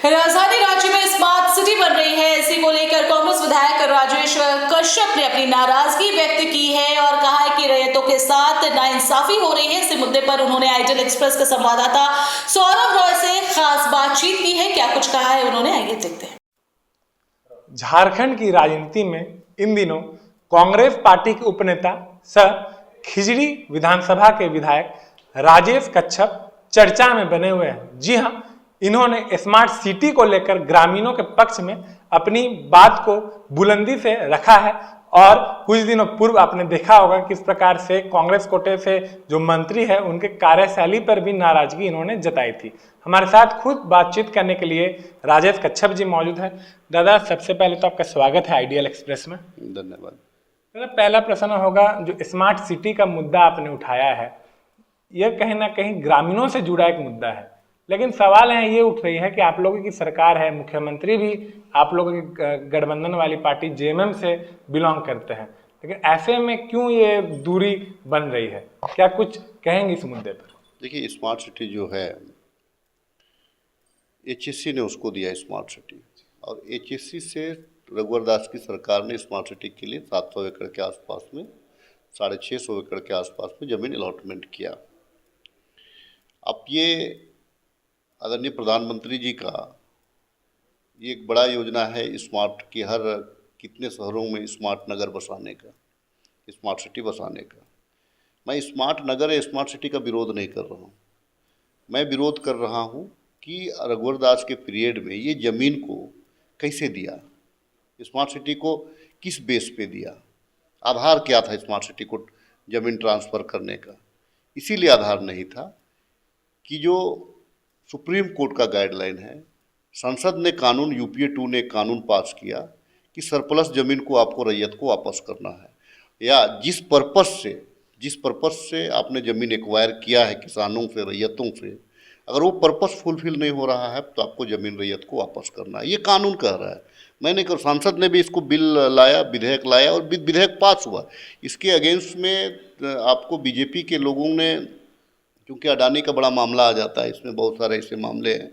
राजधानी राज्य में स्मार्ट सिटी बन रही है। इसी को लेकर कांग्रेस विधायक राजेश कश्यप ने अपनी नाराजगी व्यक्त की है और कहा है कि रैयतों के साथ नाइंसाफी हो रही है। इसी मुद्दे पर उन्होंने आइडियल एक्सप्रेस के संवाददाता सौरभ रॉय से खास बातचीत की है। क्या कुछ कहा है उन्होंने, आइए देखते हैं। झारखंड की राजनीति में इन दिनों कांग्रेस पार्टी के उपनेता सह खिजड़ी विधानसभा के विधायक राजेश कश्यप चर्चा में बने हुए हैं। जी हां, इन्होंने स्मार्ट सिटी को लेकर ग्रामीणों के पक्ष में अपनी बात को बुलंदी से रखा है और कुछ दिनों पूर्व आपने देखा होगा किस प्रकार से कांग्रेस कोटे से जो मंत्री है उनके कार्यशैली पर भी नाराजगी इन्होंने जताई थी। हमारे साथ खुद बातचीत करने के लिए राजेश कश्यप जी मौजूद है। दादा, सबसे पहले तो आपका स्वागत है आइडियल एक्सप्रेस में। धन्यवाद। दादा, पहला प्रश्न होगा, जो स्मार्ट सिटी का मुद्दा आपने उठाया है, यह कहीं ना कहीं ग्रामीणों से जुड़ा एक मुद्दा है, लेकिन सवाल है ये उठ रही है कि आप लोगों की सरकार है, मुख्यमंत्री भी आप लोगों की गठबंधन वाली पार्टी जेएमएम से बिलोंग करते हैं, लेकिन ऐसे में क्यों ये दूरी बन रही है? क्या कुछ कहेंगे इस मुद्दे पर? देखिए, स्मार्ट सिटी जो है एचएससी ने उसको दिया स्मार्ट सिटी, और एचएससी से रघुवर दास की सरकार ने स्मार्ट सिटी के लिए 700 एकड़ के आसपास में 650 एकड़ के आसपास में ज़मीन अलॉटमेंट किया। अब ये आदरणीय प्रधानमंत्री जी का ये एक बड़ा योजना है स्मार्ट की, हर कितने शहरों में स्मार्ट नगर बसाने का, स्मार्ट सिटी बसाने का। मैं स्मार्ट नगर या स्मार्ट सिटी का विरोध नहीं कर रहा हूँ। मैं विरोध कर रहा हूँ कि रघुवर दास के पीरियड में ये ज़मीन को कैसे दिया, स्मार्ट सिटी को किस बेस पे दिया, आधार क्या था स्मार्ट सिटी को ज़मीन ट्रांसफ़र करने का। इसीलिए आधार नहीं था कि जो सुप्रीम कोर्ट का गाइडलाइन है, संसद ने कानून, यूपीए 2 ने कानून पास किया कि सरप्लस ज़मीन को आपको रैयत को वापस करना है, या जिस पर्पस से आपने ज़मीन एक्वायर किया है किसानों से, रैयतों से, अगर वो पर्पस फुलफिल नहीं हो रहा है तो आपको ज़मीन रैयत को वापस करना है। ये कानून कह रहा है। मैंने कर सांसद ने भी इसको बिल लाया, विधेयक लाया और विधेयक पास हुआ। इसके अगेंस्ट में आपको बीजेपी के लोगों ने, क्योंकि अडानी का बड़ा मामला आ जाता है, इसमें बहुत सारे ऐसे मामले हैं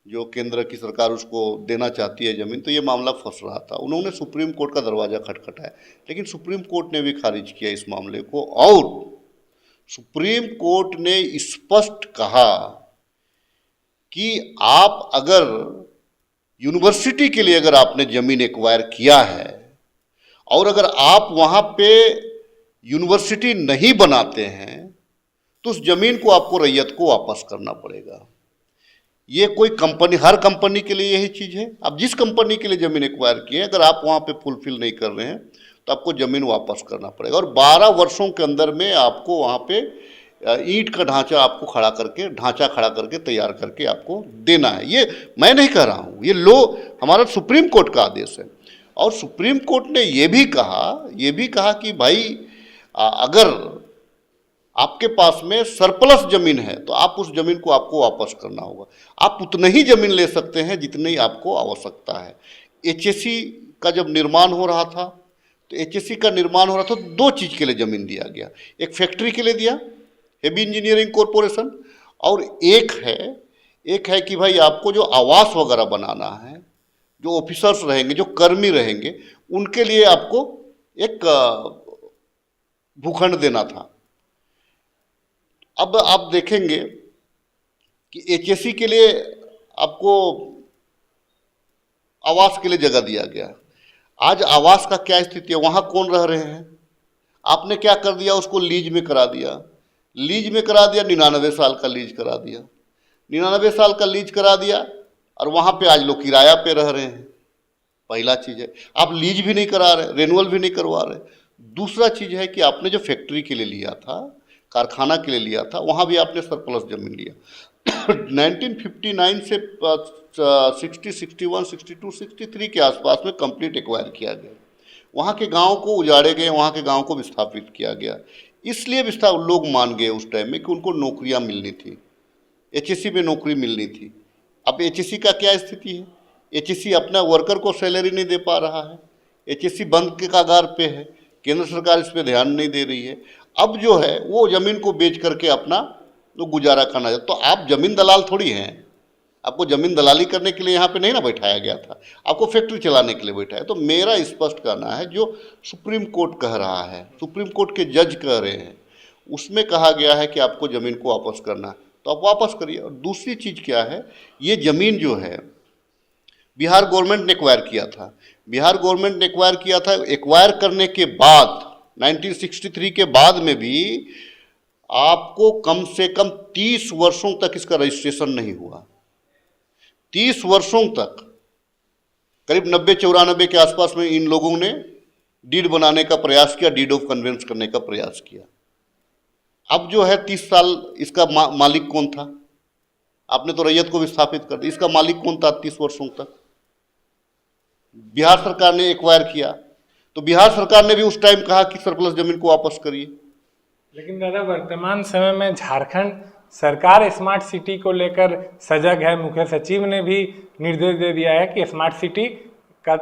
जो केंद्र की सरकार उसको देना चाहती है ज़मीन, तो ये मामला फंस रहा था। उन्होंने सुप्रीम कोर्ट का दरवाज़ा खटखटाया, लेकिन सुप्रीम कोर्ट ने भी खारिज किया इस मामले को, और सुप्रीम कोर्ट ने स्पष्ट कहा कि आप अगर यूनिवर्सिटी के लिए अगर आपने ज़मीन एक्वायर किया है और अगर आप वहाँ पे यूनिवर्सिटी नहीं बनाते हैं तो उस ज़मीन को आपको रैयत को वापस करना पड़ेगा। ये कोई कंपनी, हर कंपनी के लिए यही चीज़ है। आप जिस कंपनी के लिए ज़मीन एक्वायर किए, अगर आप वहाँ पे फुलफिल नहीं कर रहे हैं तो आपको ज़मीन वापस करना पड़ेगा, और 12 वर्षों के अंदर में आपको वहाँ पे ईंट का ढांचा आपको खड़ा करके तैयार करके आपको देना है। ये मैं नहीं कह रहा हूँ, ये हमारा सुप्रीम कोर्ट का आदेश है। और सुप्रीम कोर्ट ने ये भी कहा कि भाई अगर आपके पास में सरप्लस ज़मीन है तो आप उस ज़मीन को आपको वापस करना होगा। आप उतनी ही ज़मीन ले सकते हैं जितनी आपको आवश्यकता है। एचएससी का जब निर्माण हो रहा था तो 2 चीज़ के लिए ज़मीन दिया गया। एक फैक्ट्री के लिए दिया, हेवी इंजीनियरिंग कॉरपोरेशन, और एक है कि भाई आपको जो आवास वगैरह बनाना है, जो ऑफिसर्स रहेंगे, जो कर्मी रहेंगे, उनके लिए आपको एक भूखंड देना था। अब आप देखेंगे कि एचएससी के लिए आपको आवास के लिए जगह दिया गया। आज आवास का क्या स्थिति है, वहाँ कौन रह रहे हैं? आपने क्या कर दिया, उसको लीज में करा दिया। 99 साल का लीज करा दिया। 99 साल का लीज करा दिया और वहाँ पे आज लोग किराया पे रह रहे हैं। पहला चीज़ है, आप लीज भी नहीं करा रहे, रेनुअल भी नहीं करवा रहे। दूसरा चीज़ है कि आपने जो फैक्ट्री के लिए लिया था, कारखाना के लिए लिया था, वहाँ भी आपने सरप्लस ज़मीन लिया। 1959 से 60, 61, 62, 63 के आसपास में कंप्लीट एक्वायर किया गया। वहाँ के गाँव को उजाड़े गए, वहाँ के गाँव को विस्थापित किया गया। इसलिए लोग मान गए उस टाइम में कि उनको नौकरियां मिलनी थी, एचएससी में नौकरी मिलनी थी। अब एचएससी का क्या स्थिति है? एचएससी अपना वर्कर को सैलरी नहीं दे पा रहा है, एचएससी बंद के कगार पे है, केंद्र सरकार इस पे ध्यान नहीं दे रही है। अब जो है वो ज़मीन को बेच करके अपना गुजारा करना है। तो आप ज़मीन दलाल थोड़ी हैं, आपको जमीन दलाली करने के लिए यहाँ पे नहीं ना बैठाया गया था, आपको फैक्ट्री चलाने के लिए बैठाया। तो मेरा स्पष्ट कहना है, जो सुप्रीम कोर्ट कह रहा है, सुप्रीम कोर्ट के जज कह रहे हैं, उसमें कहा गया है कि आपको ज़मीन को वापस करना है, तो आप वापस करिए। और दूसरी चीज़ क्या है, ये ज़मीन जो है बिहार गवर्नमेंट ने एक्वायर किया था। बिहार गवर्नमेंट ने एक्वायर किया था, एक्वायर करने के बाद 1963 के बाद में भी आपको कम से कम 30 वर्षों तक इसका रजिस्ट्रेशन नहीं हुआ। 30 वर्षों तक, करीब 90-94 के आसपास में इन लोगों ने डीड बनाने का प्रयास किया, डीड ऑफ कन्वेंस करने का प्रयास किया। अब जो है 30 साल इसका मालिक कौन था? आपने तो रैयत को विस्थापित कर दिया, इसका मालिक कौन था 30 वर्षों तक? बिहार सरकार ने एक्वायर किया, तो बिहार सरकार ने भी उस टाइम कहा कि सरप्लस जमीन को वापस करिए। लेकिन दादा, वर्तमान समय में झारखंड सरकार स्मार्ट सिटी को लेकर सजग है। मुख्य सचिव ने भी निर्देश दे दिया है कि स्मार्ट सिटी का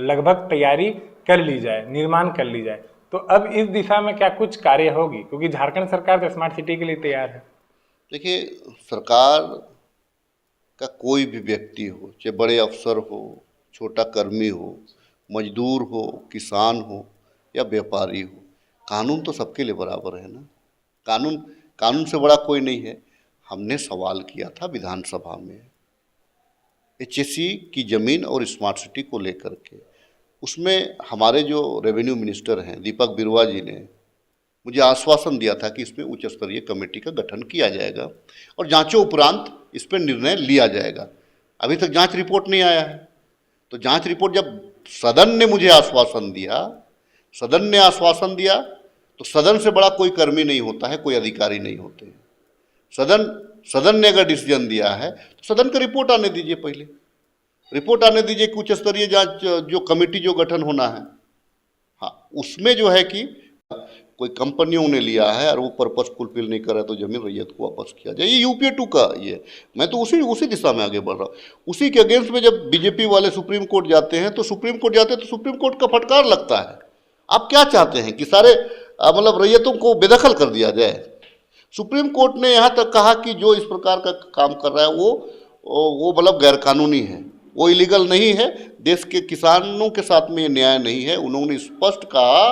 लगभग तैयारी कर ली जाए, निर्माण कर ली जाए। तो अब इस दिशा में क्या कुछ कार्य होगी, क्योंकि झारखंड सरकार तो स्मार्ट सिटी के लिए तैयार है। देखिए, सरकार का कोई भी व्यक्ति हो, चाहे बड़े अफसर हो, छोटा कर्मी हो, मजदूर हो, किसान हो या व्यापारी हो, कानून तो सबके लिए बराबर है ना। कानून से बड़ा कोई नहीं है। हमने सवाल किया था विधानसभा में एचएससी की ज़मीन और स्मार्ट सिटी को लेकर के, उसमें हमारे जो रेवेन्यू मिनिस्टर हैं दीपक बिरुआ जी ने मुझे आश्वासन दिया था कि इसमें उच्च स्तरीय कमेटी का गठन किया जाएगा और जांचों उपरांत इस पर निर्णय लिया जाएगा। अभी तक जांच रिपोर्ट नहीं आया है। तो जांच रिपोर्ट जब सदन ने मुझे आश्वासन दिया, तो सदन से बड़ा कोई कर्मी नहीं होता है, कोई अधिकारी नहीं होते हैं। सदन ने अगर डिसीजन दिया है तो सदन का रिपोर्ट आने दीजिए, पहले रिपोर्ट आने दीजिए कि उच्च स्तरीय जांच जो कमेटी जो गठन होना है, हाँ, उसमें जो है कि कोई कंपनियों ने लिया है और वो पर्पस फुलफिल नहीं कर रहा है तो जमीन रैयत को वापस किया जाए। ये यूपीए 2 का ये, मैं तो उसी दिशा में आगे बढ़ रहा हूँ। उसी के अगेंस्ट में जब बीजेपी वाले सुप्रीम कोर्ट जाते हैं तो सुप्रीम कोर्ट का फटकार लगता है। आप क्या चाहते हैं कि सारे मतलब रैयतों को बेदखल कर दिया जाए? सुप्रीम कोर्ट ने यहाँ तक कहा कि जो इस प्रकार का काम कर रहा है वो मतलब गैरकानूनी है, वो इलीगल नहीं है, देश के किसानों के साथ में ये न्याय नहीं है। उन्होंने स्पष्ट कहा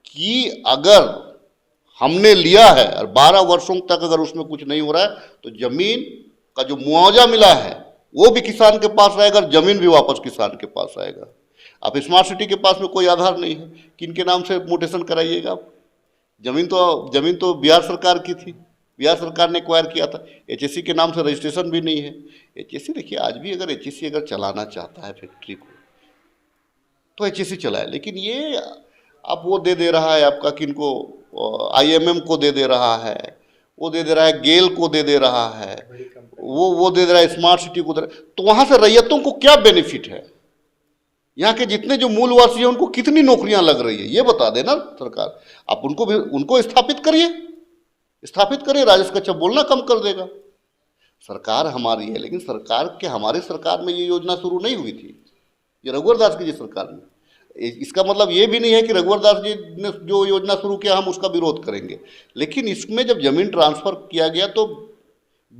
कि अगर हमने लिया है और 12 वर्षों तक अगर उसमें कुछ नहीं हो रहा है तो जमीन का जो मुआवजा मिला है वो भी किसान के पास रहेगा और जमीन भी वापस किसान के पास आएगा। अब स्मार्ट सिटी के पास में कोई आधार नहीं है, किनके नाम से म्यूटेशन कराइएगा आप? जमीन तो बिहार सरकार की थी, बिहार सरकार ने एक्वायर किया था, एचएससी के नाम से रजिस्ट्रेशन भी नहीं है। एचएससी देखिए, आज भी अगर एचएससी अगर चलाना चाहता है फैक्ट्री को तो एचएससी चलाए, लेकिन ये अब वो दे रहा है आपका किनको, आईएमएम को दे रहा है, वो दे रहा है गेल को दे रहा है, वो दे रहा है स्मार्ट सिटी को दे रहा है। तो वहाँ से रैयतों को क्या बेनिफिट है? यहाँ के जितने जो मूलवासी हैं उनको कितनी नौकरियां लग रही है ये बता देना सरकार। आप उनको स्थापित करिए, राजेश कच्छप बोलना कम कर देगा। सरकार हमारी है, लेकिन हमारे सरकार में ये योजना शुरू नहीं हुई थी, ये रघुवर दास की जी सरकार में। इसका मतलब ये भी नहीं है कि रघुवर दास जी ने जो योजना शुरू किया हम उसका विरोध करेंगे, लेकिन इसमें जब जमीन ट्रांसफर किया गया तो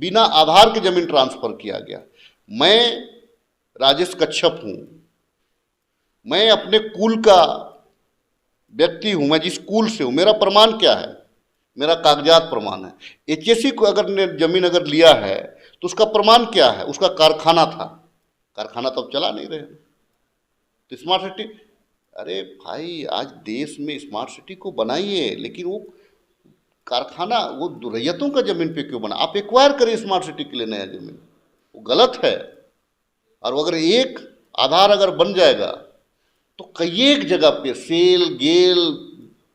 बिना आधार के जमीन ट्रांसफर किया गया। मैं राजेश कच्छप हूँ, मैं अपने कुल का व्यक्ति हूँ, मैं जिस कुल से हूँ, मेरा प्रमाण क्या है? मेरा कागजात प्रमाण है। एचएससी को अगर जमीन अगर लिया है तो उसका प्रमाण क्या है? उसका कारखाना था, कारखाना तो अब चला नहीं रहे। तो स्मार्ट सिटी, अरे भाई आज देश में स्मार्ट सिटी को बनाइए, लेकिन वो कारखाना वो रैयतों का जमीन पे क्यों बना? आप एक्वायर करिए स्मार्ट सिटी के लिए नया जमीन, वो गलत है। और अगर एक आधार अगर बन जाएगा तो कई एक जगह पे सेल, गेल,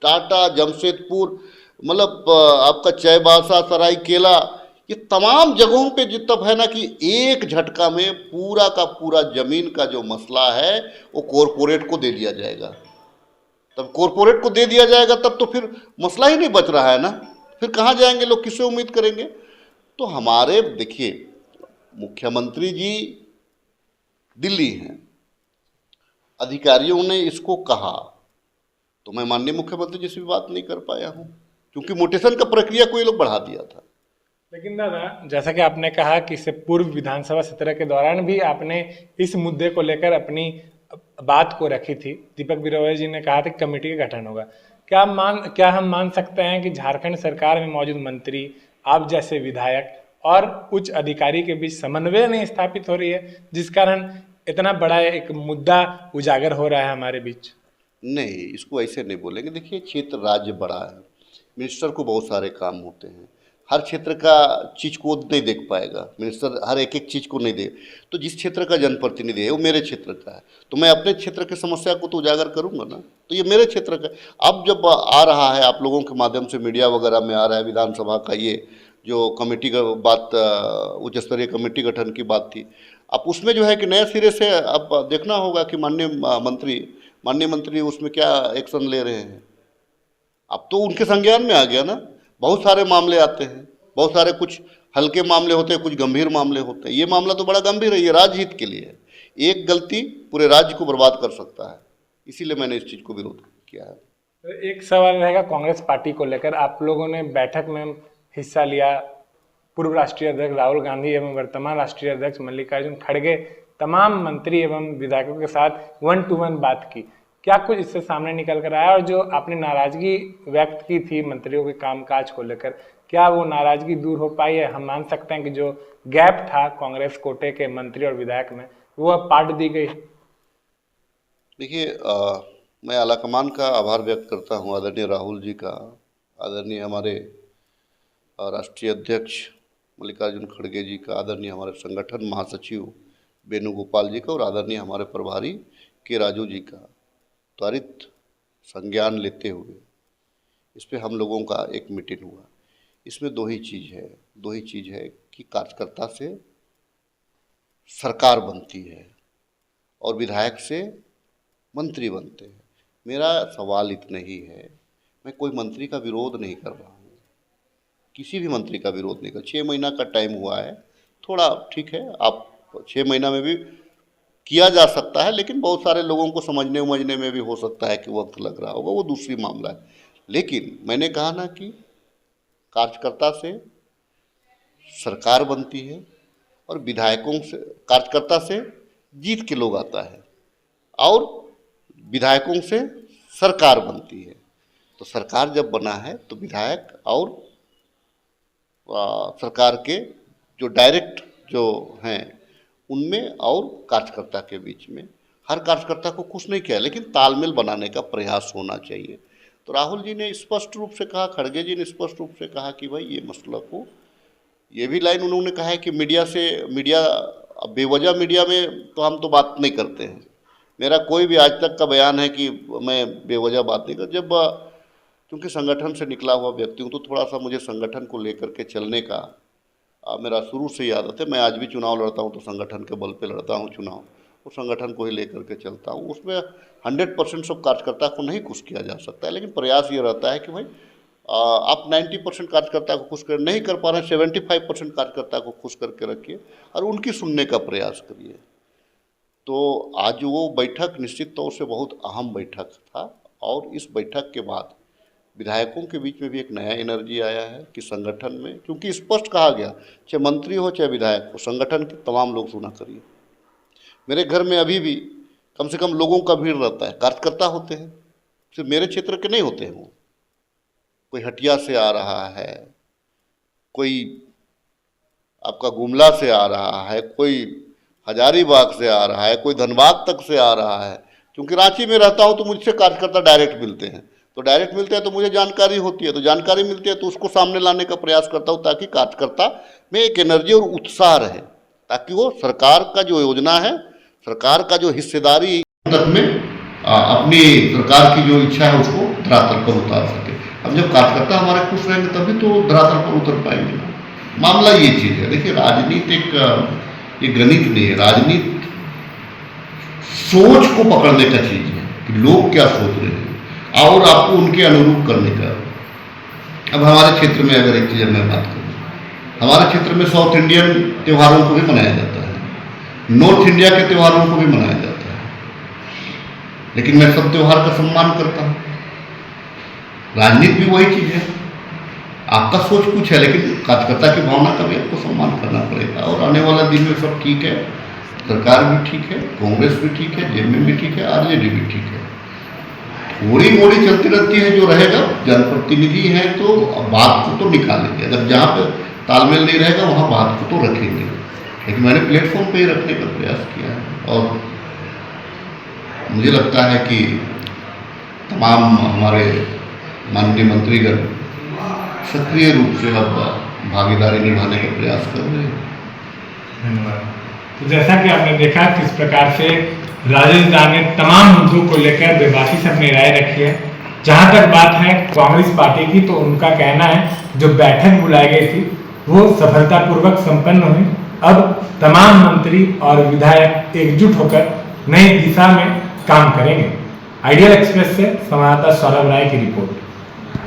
टाटा, जमशेदपुर, मतलब आपका चाईबासा, सरायकेला, ये तमाम जगहों पे तब है ना कि एक झटका में पूरा का पूरा जमीन का जो मसला है वो कॉरपोरेट को दे दिया जाएगा। तब कॉरपोरेट को दे दिया जाएगा तब तो फिर मसला ही नहीं बच रहा है ना, फिर कहाँ जाएंगे लोग, किससे उम्मीद करेंगे? तो हमारे देखिए मुख्यमंत्री जी दिल्ली हैं, अधिकारियों ने इसको कहा तो मैं माननीय मुख्यमंत्री जी से भी बात नहीं कर पाया हूँ, क्योंकि म्यूटेशन का प्रक्रिया को ये लोग बढ़ा दिया था। लेकिन दादा, जैसा कि आपने कहा कि इससे पूर्व विधानसभा सत्र के दौरान भी आपने इस मुद्दे को लेकर अपनी बात को रखी थी। दीपक बिरोया जी ने कहा था कि कमेटी का गठन होगा। क्या हम मान सकते हैं कि झारखंड सरकार में मौजूद मंत्री, आप जैसे विधायक और उच्च अधिकारी के बीच समन्वय नहीं स्थापित हो रही है, जिस कारण इतना बड़ा एक मुद्दा उजागर हो रहा है हमारे बीच? नहीं, इसको ऐसे नहीं बोलेंगे। देखिए, क्षेत्र राज्य बड़ा है, मिनिस्टर को बहुत सारे काम होते हैं, हर क्षेत्र का चीज़ को नहीं देख पाएगा मिनिस्टर, हर एक एक चीज़ को नहीं देख। तो जिस क्षेत्र का जनप्रतिनिधि है वो मेरे क्षेत्र का है, तो मैं अपने क्षेत्र की समस्या को तो उजागर करूंगा ना। तो ये मेरे क्षेत्र का, अब जब आ रहा है आप लोगों के माध्यम से, मीडिया वगैरह में आ रहा है विधानसभा का ये जो कमेटी का बात, उच्च स्तरीय कमेटी गठन की बात थी, अब उसमें जो है कि नए सिरे से अब देखना होगा कि माननीय मंत्री उसमें क्या एक्शन ले रहे हैं। अब तो उनके संज्ञान में आ गया ना। बहुत सारे मामले आते हैं, बहुत सारे, कुछ हल्के मामले होते हैं, कुछ गंभीर मामले होते हैं। ये मामला तो बड़ा गंभीर है, ये राज्य हित के लिए है। एक गलती पूरे राज्य को बर्बाद कर सकता है, इसीलिए मैंने इस चीज़ को विरोध किया है। तो एक सवाल रहेगा कांग्रेस पार्टी को लेकर। आप लोगों ने बैठक में हिस्सा लिया, पूर्व राष्ट्रीय अध्यक्ष राहुल गांधी एवं वर्तमान राष्ट्रीय अध्यक्ष मल्लिकार्जुन खड़गे, तमाम मंत्री एवं विधायकों के साथ 1-to-1 बात की। क्या कुछ इससे सामने निकल कर आया? और जो आपने नाराजगी व्यक्त की थी मंत्रियों के कामकाज को लेकर, क्या वो नाराजगी दूर हो पाई है? हम मान सकते हैं कि जो गैप था कांग्रेस कोटे के मंत्री और विधायक में, वो अब पाट दी गई? देखिए, मैं आलाकमान का आभार व्यक्त करता हूँ, आदरणीय राहुल जी का, आदरणीय हमारे राष्ट्रीय अध्यक्ष मल्लिकार्जुन खड़गे जी का, आदरणीय हमारे संगठन महासचिव वेणुगोपाल जी का, और आदरणीय हमारे प्रभारी के राजू जी का त्वरित संज्ञान लेते हुए इस पर हम लोगों का एक मीटिंग हुआ। इसमें दो ही चीज़ है कि कार्यकर्ता से सरकार बनती है और विधायक से मंत्री बनते हैं। मेरा सवाल इतना ही है, मैं कोई मंत्री का विरोध नहीं कर रहा हूँ, किसी भी मंत्री का विरोध नहीं कर। 6 महीना का टाइम हुआ है, थोड़ा ठीक है, आप 6 महीना में भी किया जा सकता है, लेकिन बहुत सारे लोगों को समझने उमझने में भी हो सकता है कि वक्त लग रहा होगा, वो दूसरी मामला है। लेकिन मैंने कहा ना कि कार्यकर्ता से सरकार बनती है और विधायकों से, कार्यकर्ता से जीत के लोग आता है और विधायकों से सरकार बनती है। तो सरकार जब बना है तो विधायक और सरकार के जो डायरेक्ट जो हैं उनमें और कार्यकर्ता के बीच में, हर कार्यकर्ता को खुश नहीं किया, लेकिन तालमेल बनाने का प्रयास होना चाहिए। तो राहुल जी ने स्पष्ट रूप से कहा, खड़गे जी ने स्पष्ट रूप से कहा कि भाई ये मसला को, ये भी लाइन उन्होंने कहा है कि मीडिया बेवजह मीडिया में तो हम तो बात नहीं करते हैं। मेरा कोई भी आज तक का बयान है कि मैं बेवजह बात नहीं कर, जब क्योंकि संगठन से निकला हुआ व्यक्ति हूँ तो थोड़ा सा मुझे संगठन को लेकर के चलने का मेरा शुरू से ही आदत है। मैं आज भी चुनाव लड़ता हूँ तो संगठन के बल पे लड़ता हूँ चुनाव, और संगठन को ही लेकर के चलता हूँ। उसमें 100% सब कार्यकर्ता को नहीं खुश किया जा सकता है, लेकिन प्रयास ये रहता है कि भाई आप 90% कार्यकर्ता को खुश कर नहीं कर पा रहे हैं, 75% कार्यकर्ता को खुश करके रखिए और उनकी सुनने का प्रयास करिए। तो आज वो बैठक निश्चित तौर से बहुत अहम बैठक था, और इस बैठक के बाद विधायकों के बीच में भी एक नया एनर्जी आया है कि संगठन में, क्योंकि स्पष्ट कहा गया, चाहे मंत्री हो चाहे विधायक हो, संगठन के तमाम लोग सुना करिए। मेरे घर में अभी भी कम से कम लोगों का भीड़ रहता है, कार्यकर्ता होते हैं, सिर्फ मेरे क्षेत्र के नहीं होते हैं। वो कोई हटिया से आ रहा है, कोई आपका गुमला से आ रहा है, कोई हजारीबाग से आ रहा है, कोई धनबाद तक से आ रहा है। क्योंकि रांची में रहता हूँ तो मुझसे कार्यकर्ता डायरेक्ट मिलते हैं, तो डायरेक्ट मिलते हैं तो मुझे जानकारी होती है, तो जानकारी मिलती है तो उसको सामने लाने का प्रयास करता हूँ, ताकि कार्यकर्ता में एक एनर्जी और उत्साह रहे, ताकि वो सरकार का जो योजना है, सरकार का जो हिस्सेदारी तक में अपनी सरकार की जो इच्छा है उसको धरातल पर उतार सके। अब जब कार्यकर्ता हमारे खुश रहेंगे तभी तो धरातल पर उतर पाएंगे ना। मामला ये चीज़ है। देखिए, राजनीति एक गणित नहीं है, राजनीति सोच को पकड़ने का चीज़ है कि लोग क्या सोच रहे हैं और आपको उनके अनुरूप करने का। अब हमारे क्षेत्र में अगर एक चीज़ मैं बात करूँ, हमारे क्षेत्र में साउथ इंडियन त्योहारों को भी मनाया जाता है, नॉर्थ इंडिया के त्योहारों को भी मनाया जाता है, लेकिन मैं सब त्योहार का सम्मान करता हूँ। राजनीति भी वही चीज़ है। आपका सोच कुछ है, लेकिन कार्यकर्ता की भावना का भी आपको सम्मान करना पड़ेगा। और आने वाला दिन में सब ठीक है, सरकार भी ठीक है, कांग्रेस भी ठीक है, जेएमएम भी ठीक है, आरजेडी भी ठीक है। थोड़ी मोड़ी चलती रहती है, जो रहेगा जनप्रतिनिधि हैं तो बात को तो निकालेंगे, अगर जहाँ पे तालमेल नहीं रहेगा वहाँ बात को तो रखेंगे, लेकिन मैंने प्लेटफॉर्म पे ही रखने का प्रयास किया है। और मुझे लगता है कि तमाम हमारे माननीय मंत्रीगण सक्रिय रूप से अब भागीदारी निभाने का प्रयास कर रहे हैं। धन्यवाद। तो जैसा कि आपने देखा किस प्रकार से राजेश दान ने तमाम मुद्दों को लेकर बेबाकी से अपनी राय रखी है। जहां तक बात है कांग्रेस पार्टी की, तो उनका कहना है जो बैठक बुलाई गई थी वो सफलतापूर्वक संपन्न हुई। अब तमाम मंत्री और विधायक एकजुट होकर नई दिशा में काम करेंगे। आइडियल एक्सप्रेस से संवाददाता सौरभ राय की रिपोर्ट।